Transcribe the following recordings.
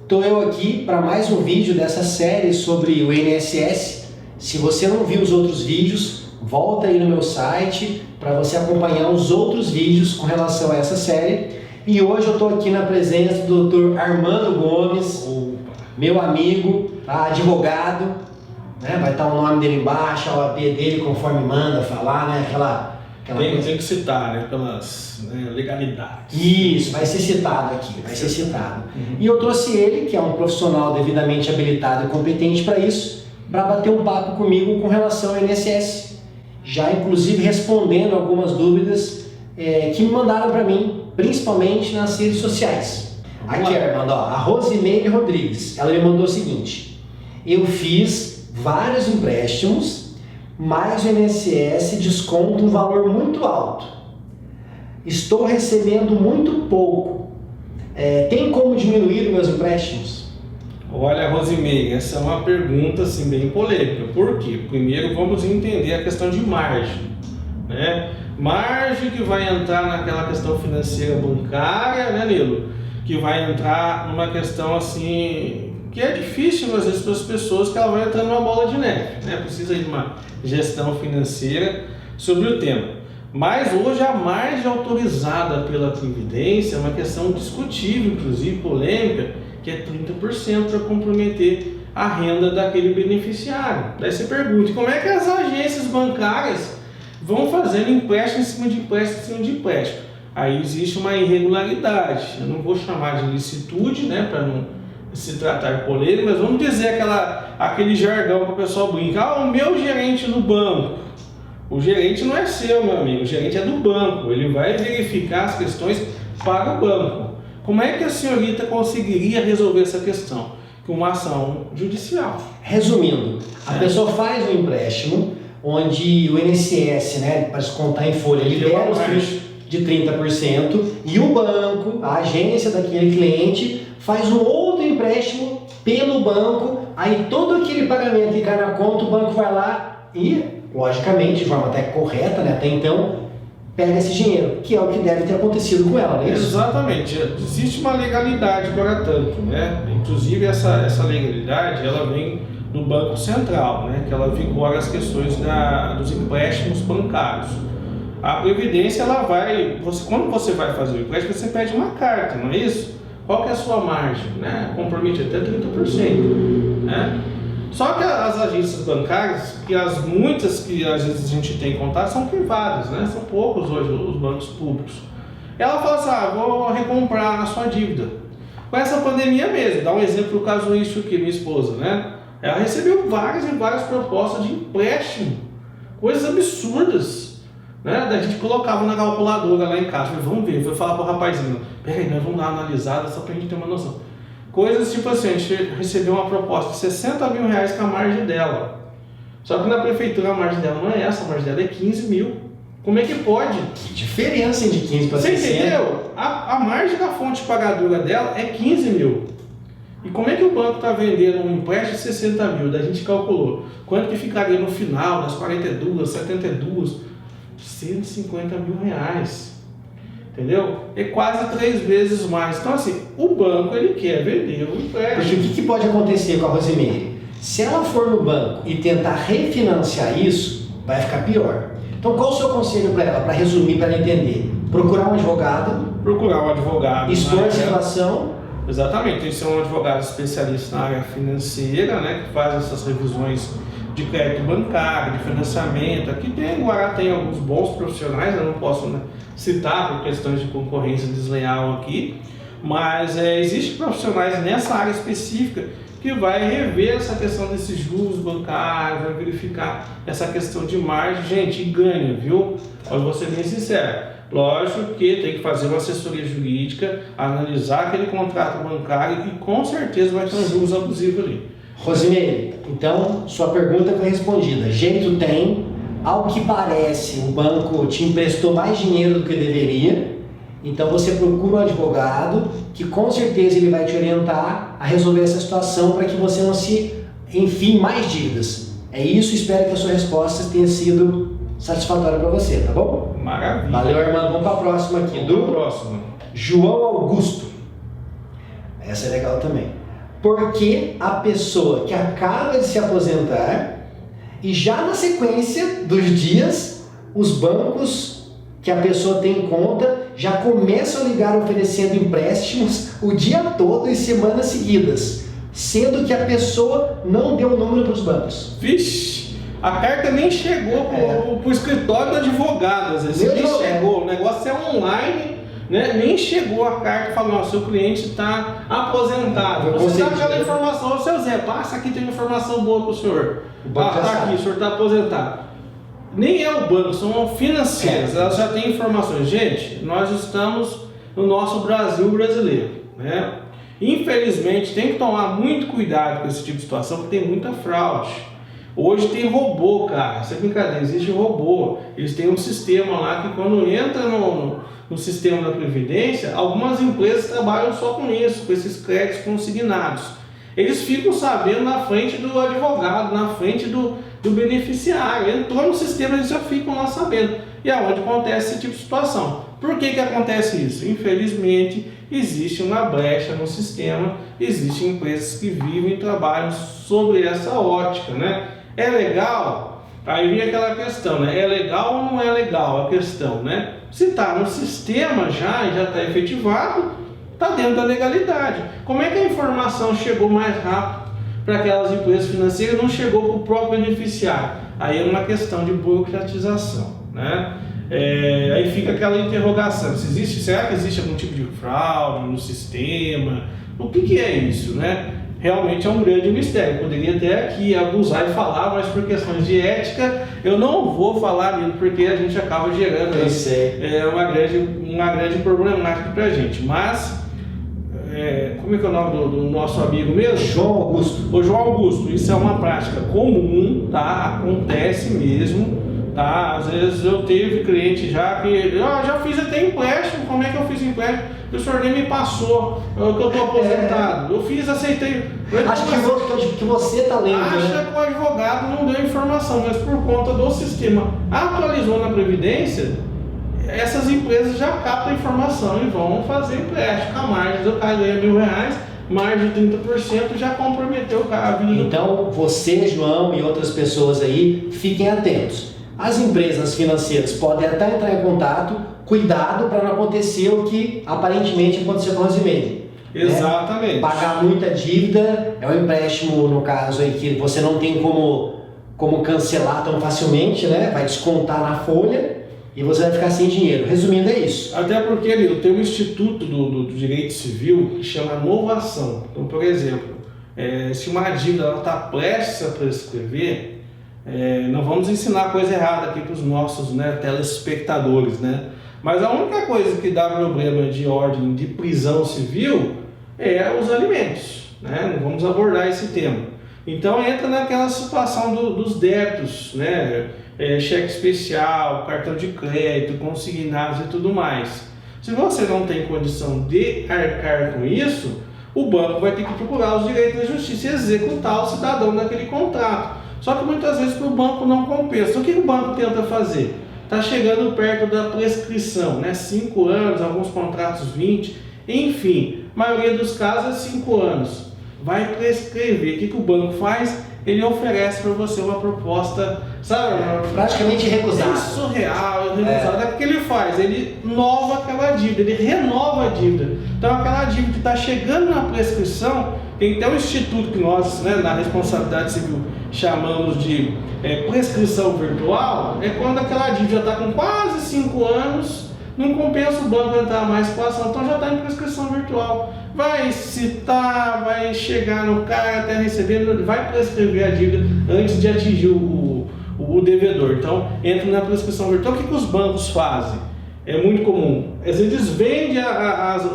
Estou eu aqui para mais um vídeo dessa série sobre o INSS. Se você não viu os outros vídeos, volta aí no meu site para você acompanhar os outros vídeos com relação a essa série. E hoje eu estou aqui na presença do Dr. Armando Gomes, meu amigo, advogado, né? Vai estar o nome dele embaixo, a OAB dele conforme manda falar, né? Tem que citar, né? Pelas legalidades. Isso, vai ser citado aqui, vai ser citado. E eu trouxe ele, que é um profissional devidamente habilitado e competente para isso, para bater um papo comigo com relação ao INSS. Já inclusive respondendo algumas dúvidas que me mandaram para mim, principalmente nas redes sociais. Aqui, Armando, a Rosimeire Rodrigues, ela me mandou o seguinte: eu fiz vários empréstimos, mas o INSS desconta um valor muito alto. Estou recebendo muito pouco. Tem como diminuir os meus empréstimos? Olha, Rosimeire, essa é uma pergunta assim, bem polêmica. Por quê? Primeiro vamos entender a questão de margem, né? Margem que vai entrar naquela questão financeira bancária, né, Nilo? Que vai entrar numa questão assim, que é difícil às vezes para as pessoas, que ela vai entrar numa bola de neve, né? Precisa de uma gestão financeira sobre o tema. Mas hoje a margem autorizada pela Previdência é uma questão discutível, inclusive polêmica, que é 30% para comprometer a renda daquele beneficiário. Daí você pergunta, como é que as agências bancárias vão fazendo empréstimo em cima de empréstimo em cima de empréstimo? Aí existe uma irregularidade, eu não vou chamar de licitude, né, para não se tratar polêmico, mas vamos dizer aquele jargão que o pessoal brinca: o meu gerente no banco. O gerente não é seu, meu amigo, o gerente é do banco, ele vai verificar as questões para o banco. Como é que a senhorita conseguiria resolver essa questão? Com uma ação judicial. Resumindo, a pessoa faz um empréstimo onde o INSS, né, para descontar em folha, libera os trios de 30% e o banco, a agência daquele cliente, faz um outro empréstimo pelo banco, aí todo aquele pagamento que cai na conta, o banco vai lá e, logicamente, de forma até correta, né, até então, pega esse dinheiro, que é o que deve ter acontecido com ela, não é isso? Exatamente. Existe uma legalidade para tanto, né? Inclusive essa legalidade, ela vem do Banco Central, né? Que ela vigora as questões dos empréstimos bancários. A Previdência, ela vai... quando você vai fazer o empréstimo, você pede uma carta, não é isso? Qual que é a sua margem, né? Compromete até 30%, né? Só que as agências bancárias, muitas que às vezes a gente tem contato, são privadas, né? São poucos hoje os bancos públicos. Ela fala assim: vou recomprar a sua dívida. Com essa pandemia mesmo, dá um exemplo casuístico aqui, minha esposa, né? Ela recebeu várias e várias propostas de empréstimo, coisas absurdas, né? Daí a gente colocava na calculadora lá em casa, vamos ver, vou falar pro rapazinho: peraí, nós vamos dar uma analisada só pra gente ter uma noção. Coisas tipo assim, a gente recebeu uma proposta de 60 mil reais com a margem dela. Só que na prefeitura a margem dela não é essa, a margem dela é 15 mil. Como é que pode? Que diferença de 15 para 60? Você entendeu? A margem da fonte pagadora dela é 15 mil. E como é que o banco está vendendo um empréstimo de 60 mil? Daí a gente calculou quanto que ficaria no final das 42, 72, 150 mil reais. Entendeu? É quase 3 vezes mais. Então assim, o banco ele quer vender o empréstimo. Porque o que pode acontecer com a Rosimeire? Se ela for no banco e tentar refinanciar isso, vai ficar pior. Então qual o seu conselho para ela, para resumir, para ela entender? Procurar um advogado. Procurar um advogado. Expor a situação. Exatamente, tem que ser um advogado especialista na área financeira, né, que faz essas revisões de crédito bancário, de financiamento. Aqui em Guará tem alguns bons profissionais, eu não posso, né, citar por questões de concorrência desleal aqui, mas existem profissionais nessa área específica que vai rever essa questão desses juros bancários, vai verificar essa questão de margem, gente, e ganha, viu? Eu vou ser bem sincero, lógico que tem que fazer uma assessoria jurídica, analisar aquele contrato bancário e com certeza vai ter um juros abusivo ali. Rosimeire, então sua pergunta foi respondida. Jeito tem, ao que parece o banco te emprestou mais dinheiro do que deveria, então você procura um advogado que com certeza ele vai te orientar a resolver essa situação para que você não se enfie mais dívidas. É isso, espero que a sua resposta tenha sido satisfatória para você, tá bom? Maravilha. Valeu, Armando. Vamos para a próxima aqui. Próximo. João Augusto. Essa é legal também. Porque a pessoa que acaba de se aposentar e já na sequência dos dias, os bancos que a pessoa tem em conta já começam a ligar oferecendo empréstimos o dia todo e semanas seguidas, sendo que a pessoa não deu o número para os bancos. Vixe, a carta nem chegou pro escritório do advogado, às vezes nem chegou, o negócio é online, né? Nem chegou a carta falando, seu cliente está aposentado. Você dá aquela informação, ô seu Zé, passa aqui, tem uma informação boa para o senhor. Tá aqui, o senhor está aposentado. Nem é o banco, são financeiras, elas já têm informações. Gente, nós estamos no nosso Brasil brasileiro, né? Infelizmente, tem que tomar muito cuidado com esse tipo de situação, porque tem muita fraude. Hoje tem robô, cara, isso é brincadeira, existe robô. Eles têm um sistema lá que quando entra no sistema da Previdência, algumas empresas trabalham só com isso, com esses créditos consignados. Eles ficam sabendo na frente do advogado, na frente do beneficiário. Entrou no sistema, eles já ficam lá sabendo. E é onde acontece esse tipo de situação. Por que acontece isso? Infelizmente, existe uma brecha no sistema, existem empresas que vivem e trabalham sobre essa ótica, né? É legal? Aí vem aquela questão, né? É legal ou não é legal a questão, né? Se está no sistema já está efetivado, está dentro da legalidade. Como é que a informação chegou mais rápido para aquelas empresas financeiras, não chegou para o próprio beneficiário? Aí é uma questão de burocratização, né? Aí fica aquela interrogação, será que existe algum tipo de fraude no sistema? O que é isso, né? Realmente é um grande mistério. Eu poderia até aqui abusar e falar, mas por questões de ética eu não vou falar mesmo, porque a gente acaba gerando uma grande problemática para a gente. Mas como é que é o nome do nosso amigo mesmo? João Augusto. O João Augusto, isso é uma prática comum, tá? Acontece mesmo, tá? Às vezes eu tive cliente já que já fiz até empréstimo. Como é que eu fiz empréstimo? O senhor nem me passou, que eu estou aposentado. Eu fiz, aceitei. Acho que você está lendo. Acha que o advogado não deu informação, mas por conta do sistema atualizou na Previdência, essas empresas já captam a informação e vão fazer empréstimo. A margem do cara ganha R$1.000, margem de 30% já comprometeu o cara. Então, você, João, e outras pessoas aí, fiquem atentos. As empresas financeiras podem até entrar em contato, cuidado para não acontecer o que aparentemente aconteceu com o Rosimeire. Exatamente. Né? Pagar muita dívida, é um empréstimo, no caso aí, que você não tem como cancelar tão facilmente, né? Vai descontar na folha e você vai ficar sem dinheiro. Resumindo, é isso. Até porque eu tenho um instituto do direito civil que chama novação. Então, por exemplo, se uma dívida está prestes a prescrever, não vamos ensinar coisa errada aqui para os nossos, né, telespectadores, né? Mas a única coisa que dá problema de ordem de prisão civil é os alimentos, né? Não vamos abordar esse tema. Então entra naquela situação dos débitos, né? Cheque especial, cartão de crédito, consignados e tudo mais. Se você não tem condição de arcar com isso, o banco vai ter que procurar os direitos da justiça e executar o cidadão naquele contrato. Só que muitas vezes para o banco não compensa. O que o banco tenta fazer? Está chegando perto da prescrição, né? 5 anos, alguns contratos 20, enfim, a maioria dos casos é 5 anos. Vai prescrever. O que o banco faz? Ele oferece para você uma proposta, sabe? Praticamente recusada. É surreal, recusada. É porque ele faz, ele nova aquela dívida, ele renova a dívida. Então aquela dívida que está chegando na prescrição, tem até um instituto que nós, né, na responsabilidade civil, chamamos de prescrição virtual, é quando aquela dívida está com quase 5 anos, não compensa o banco entrar mais com a ação, então já está em prescrição virtual. Vai citar, vai chegar no cara até receber, vai prescrever a dívida antes de atingir o devedor. Então entra na prescrição virtual. O que os bancos fazem? É muito comum. Às vezes eles vendem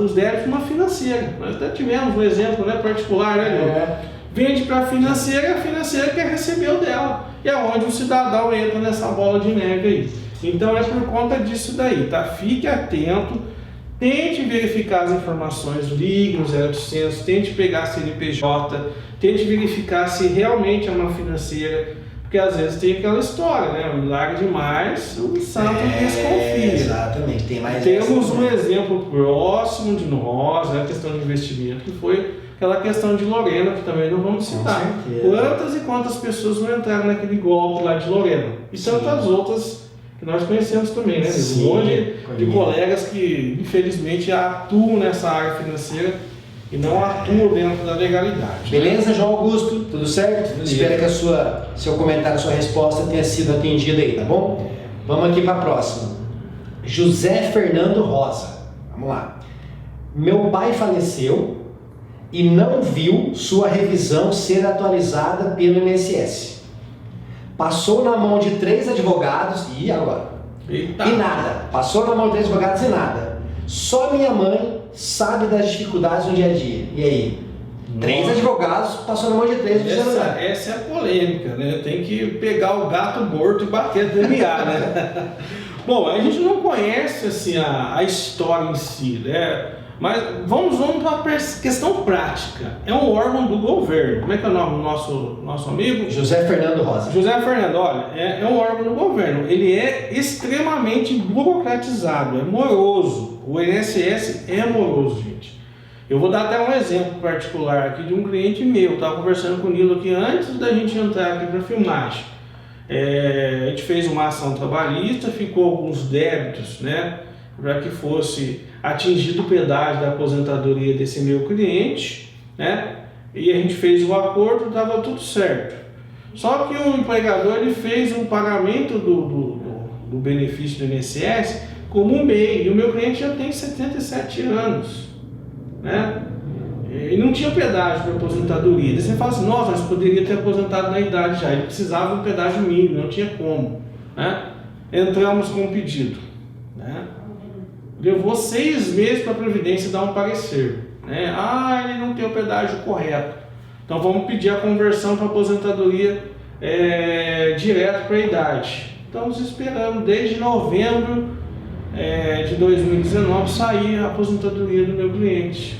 os débitos numa financeira. Nós até tivemos um exemplo, né, particular, né? Vende para a financeira e a financeira quer receber o dela. E é onde o cidadão entra nessa bola de neve aí. Então é por conta disso daí, tá? Fique atento, tente verificar as informações, ligue no 0800, tente pegar a CNPJ, tente verificar se realmente é uma financeira, porque às vezes tem aquela história, né? Um milagre demais, o santo desconfia. Exatamente, tem mais. Temos um exemplo próximo de nós, né? A questão de investimento, que foi aquela questão de Lorena, que também não vamos citar. Quantas e quantas pessoas não entraram naquele golpe lá de Lorena? E tantas outras que nós conhecemos também, né? Um monte de colegas que, infelizmente, atuam nessa área financeira e não atuam dentro da legalidade. Beleza, João Augusto? Tudo certo? Beleza. Espero que seu comentário, sua resposta tenha sido atendida aí, tá bom? Vamos aqui para a próxima. José Fernando Rosa. Vamos lá. Meu pai faleceu e não viu sua revisão ser atualizada pelo INSS. Passou na mão de 3 advogados e agora? Eita. E nada. Passou na mão de 3 advogados e nada. Só minha mãe sabe das dificuldades no dia a dia. E aí? 3 advogados, passou na mão de 3. Essa é a polêmica, né? Tem que pegar o gato morto e bater do DNA, né? Bom, a gente não conhece assim, a história em si, né? Mas vamos para a questão prática. É um órgão do governo. Como é que é o nome do nosso amigo? José Fernando Rosa. José Fernando, olha, é um órgão do governo. Ele é extremamente burocratizado, é moroso. O INSS é moroso, gente. Eu vou dar até um exemplo particular aqui de um cliente meu. Eu estava conversando com o Nilo aqui antes da gente entrar aqui para a filmagem. A gente fez uma ação trabalhista, ficou alguns débitos, né? Para que fosse atingido o pedágio da aposentadoria desse meu cliente, né? E a gente fez o acordo, estava tudo certo. Só que o empregador ele fez um pagamento do benefício do INSS como um MEI, e o meu cliente já tem 77 anos, né? E não tinha pedágio para aposentadoria. Daí você fala assim, nossa, mas poderia ter aposentado na idade já, ele precisava de um pedágio mínimo, não tinha como, né? Entramos com um pedido, né? Levou 6 meses para a Previdência dar um parecer, né? Ele não tem o pedágio correto. Então vamos pedir a conversão para aposentadoria direto para a idade. Estamos esperando desde novembro de 2019 sair a aposentadoria do meu cliente.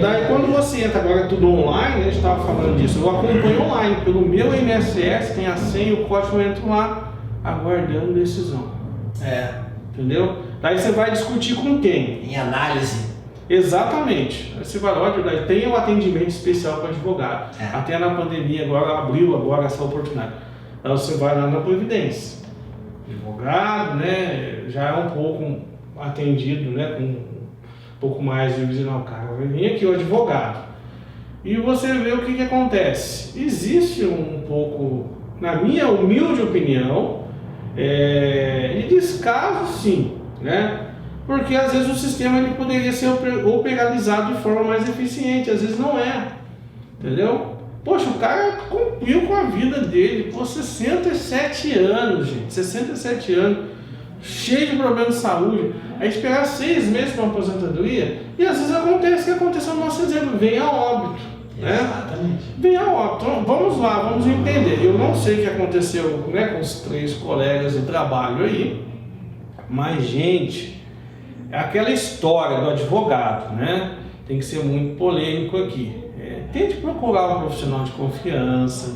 Daí quando você entra agora tudo online, a gente estava falando disso, eu acompanho online pelo meu INSS, tem a senha, o código, eu entro lá aguardando decisão. Entendeu? Daí você vai discutir com quem? Em análise. Exatamente. Aí você vai, olha, tem um atendimento especial para advogado. Até na pandemia agora abriu essa oportunidade. Aí você vai lá na Previdência. Advogado, né? Já é um pouco atendido, né? Com um pouco mais de visão. Cara, vai vir aqui o advogado. E você vê o que acontece. Existe um pouco, na minha humilde opinião, de descaso, sim, né? Porque às vezes o sistema ele poderia ser operalizado de forma mais eficiente, às vezes não é, entendeu? Poxa, o cara cumpriu com a vida dele, 67 anos, gente, 67 anos, cheio de problemas de saúde, aí esperar 6 meses para uma aposentadoria, e às vezes acontece o que aconteceu no nosso exemplo, vem a óbito, né? Exatamente. Vem a óbito. Então, vamos lá, vamos entender. Eu não sei o que aconteceu, né, com os 3 colegas de trabalho aí, mas, gente, é aquela história do advogado, né? Tem que ser muito polêmico aqui. Tente procurar um profissional de confiança,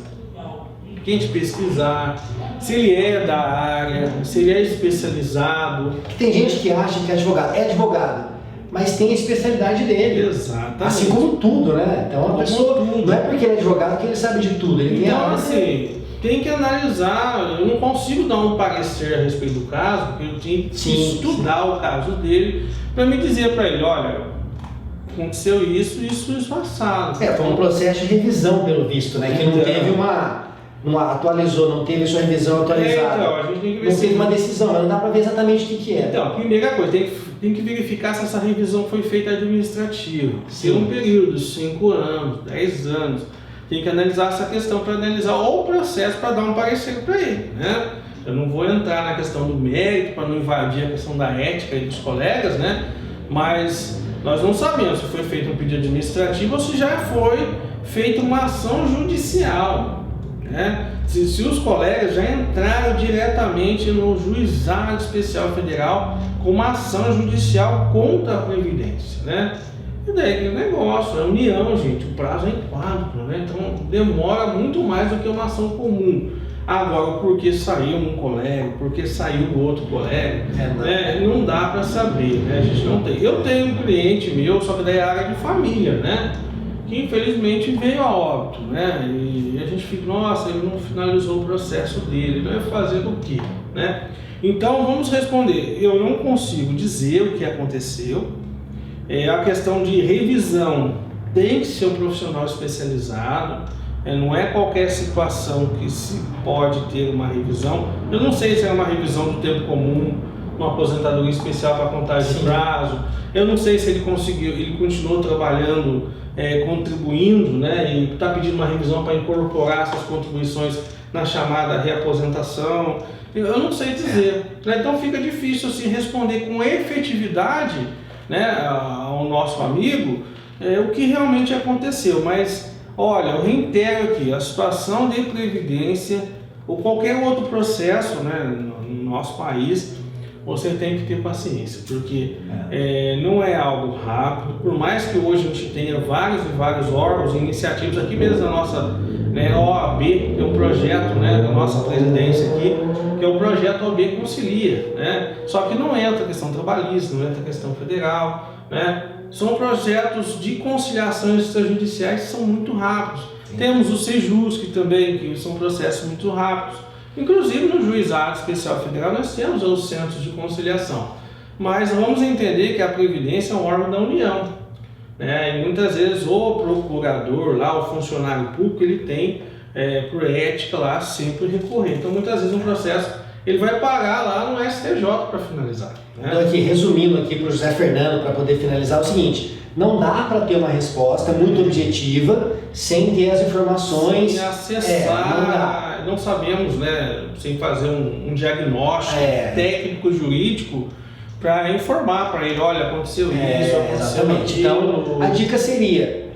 tente pesquisar se ele é da área, se ele é especializado. Tem gente que acha que é advogado, mas tem a especialidade dele. Exatamente. Assim como tudo, né? Então a pessoa, não é porque ele é advogado que ele sabe de tudo. Ele então, assim, tem que analisar. Eu não consigo dar um parecer a respeito do caso, porque eu tinha que estudar o caso dele para me dizer para ele, olha, aconteceu isso assado. Foi um processo de revisão, pelo visto, né? Que não teve não atualizou, não teve sua revisão atualizada. Então, a gente tem que ver não teve uma decisão, mas não dá para ver exatamente o que é. Então, a primeira coisa, tem que verificar se essa revisão foi feita administrativa. Se um período, 5 anos, 10 anos, tem que analisar essa questão para analisar o processo para dar um parecer para ele, né? Eu não vou entrar na questão do mérito para não invadir a questão da ética dos colegas, né? Mas nós não sabemos se foi feito um pedido administrativo ou se já foi feita uma ação judicial, né? Se os colegas já entraram diretamente no Juizado Especial Federal com uma ação judicial contra a Previdência, né? E daí aquele negócio, é união, gente, o prazo é em quádruplo, né? Então demora muito mais do que uma ação comum. Agora, por que saiu um colega, por que saiu o outro colega, né? Não dá para saber, né? A gente não tem. Eu tenho um cliente meu, só que daí é área de família, né? que infelizmente veio a óbito, né? E a gente fica, nossa, ele não finalizou o processo dele, ele vai fazer o quê, né? Então vamos responder. Eu não consigo dizer o que aconteceu. A questão de revisão tem que ser um profissional especializado. Não é qualquer situação que se pode ter uma revisão. Eu não sei se é uma revisão do tempo comum, uma aposentadoria especial para contagem de prazo. Eu não sei se ele continuou trabalhando, contribuindo, né, e está pedindo uma revisão para incorporar essas contribuições na chamada reaposentação. Eu não sei dizer, né? Então fica difícil assim, responder com efetividade, né, ao nosso amigo o que realmente aconteceu. Mas olha, eu reitero aqui, a situação de previdência ou qualquer outro processo, né, no nosso país, você tem que ter paciência, porque não é algo rápido. Por mais que hoje a gente tenha vários e vários órgãos e iniciativas, aqui mesmo na nossa OAB, tem um projeto, né, da nossa presidência aqui, que é o projeto OAB Concilia, né? Só que não entra a questão trabalhista, não entra a questão federal, né? São projetos de conciliação extrajudiciais que são muito rápidos. Sim. Temos o Sejusc também, que são processos muito rápidos. Inclusive no Juizado Especial Federal nós temos os centros de conciliação. Mas vamos entender que a Previdência é um órgão da União, né? E muitas vezes o procurador lá, o funcionário público, ele tem, por ética lá, sempre recorrer. Então muitas vezes um processo ele vai parar lá no STJ para finalizar, né? Então aqui, resumindo aqui para o José Fernando, para poder finalizar, é o seguinte: não dá para ter uma resposta muito objetiva sem ter as informações. Sem acessar, não sabemos, né, sem fazer um diagnóstico técnico jurídico para informar para ele, olha, aconteceu isso, aconteceu exatamente. Então a dica seria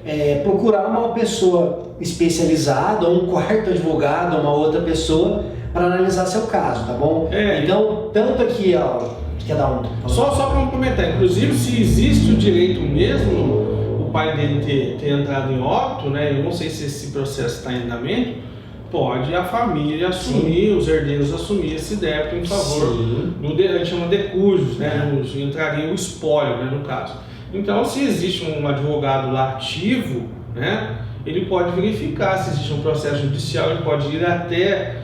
procurar uma pessoa especializada, ou um quarto advogado, ou uma outra pessoa para analisar seu caso, tá bom? Então, tanto aqui, ó, quer dar um... Só para comentar, inclusive se existe o direito mesmo, o pai dele ter entrado em óbito, né? Eu não sei se esse processo está em andamento, pode a família assumir, os herdeiros assumir esse débito em favor do, a gente chama de cujos, né? Entraria o espólio, né, no caso. Então, se existe um advogado lá ativo, né, ele pode verificar se existe um processo judicial, ele pode ir até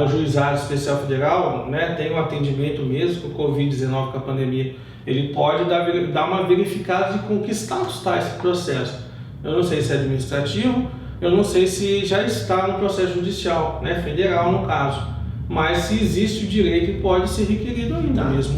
o Juizado Especial Federal, né, tem um atendimento mesmo com o Covid-19, com a pandemia, ele pode dar uma verificada de com que status está esse processo. Eu não sei se é administrativo, eu não sei se já está no processo judicial, né, federal no caso, mas se existe o direito, ele pode ser requerido ainda mesmo.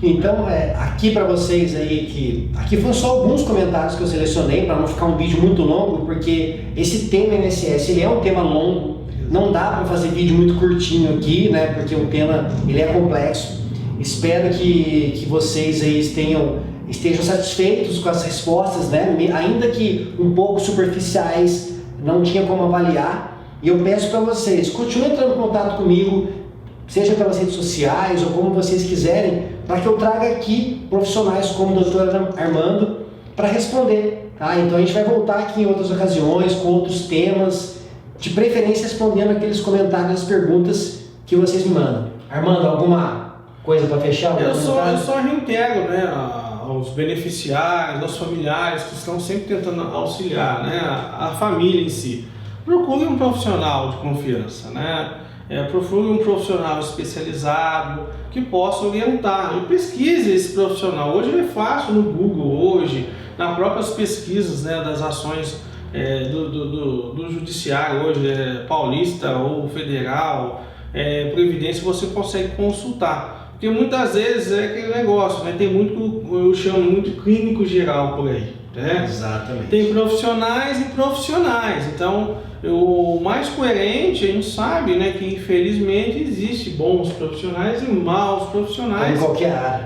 Então, aqui para vocês aí, aqui foram só alguns comentários que eu selecionei para não ficar um vídeo muito longo, porque esse tema INSS, ele é um tema longo. Não dá para fazer vídeo muito curtinho aqui, né? Porque o tema ele é complexo. Espero que vocês aí estejam satisfeitos com as respostas, né? Ainda que um pouco superficiais, não tinha como avaliar. E eu peço para vocês, continuem entrando em contato comigo, seja pelas redes sociais ou como vocês quiserem, para que eu traga aqui profissionais como o Dr. Armando para responder, tá? Então a gente vai voltar aqui em outras ocasiões com outros temas, de preferência respondendo aqueles comentários, as perguntas que vocês me mandam. Armando, alguma coisa para fechar? Eu só reitero, né, aos beneficiários, aos familiares que estão sempre tentando auxiliar, né, a família em si. Procure um profissional de confiança, né? Procure um profissional especializado que possa orientar. E pesquise esse profissional. Hoje é fácil no Google, hoje, nas próprias pesquisas, né, das ações do judiciário, hoje paulista ou federal, previdência, você consegue consultar. Porque muitas vezes é aquele negócio, né? Tem muito, eu chamo muito clínico geral por aí, né? Exatamente. Tem profissionais e profissionais. Então, o mais coerente, a gente sabe, né, que infelizmente existe bons profissionais e maus profissionais.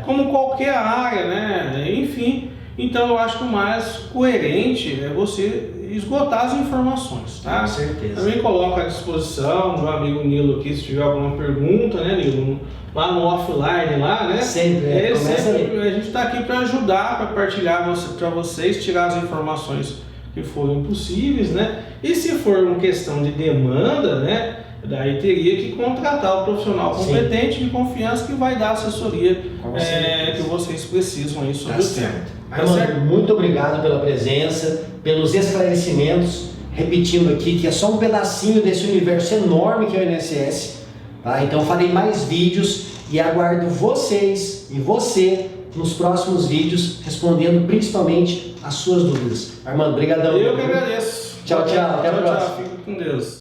Como qualquer área, né? Enfim, então eu acho que o mais coerente é você esgotar as informações, tá? Com certeza. Também coloco à disposição do meu amigo Nilo aqui, se tiver alguma pergunta, né, Nilo? Lá no offline, lá, né? Sempre, a gente está aqui para ajudar, para partilhar para vocês, tirar as informações que forem possíveis, né? E se for uma questão de demanda, né, Daí teria que contratar o profissional competente de confiança que vai dar a assessoria que vocês precisam aí sobre o tema. Armando, muito obrigado pela presença, pelos esclarecimentos. Repetindo aqui que é só um pedacinho desse universo enorme que é o INSS. Tá? Então farei mais vídeos e aguardo vocês e você nos próximos vídeos, respondendo principalmente as suas dúvidas. Armando, brigadão. Eu que agradeço. Tchau, tchau. Até a próxima. Fique com Deus.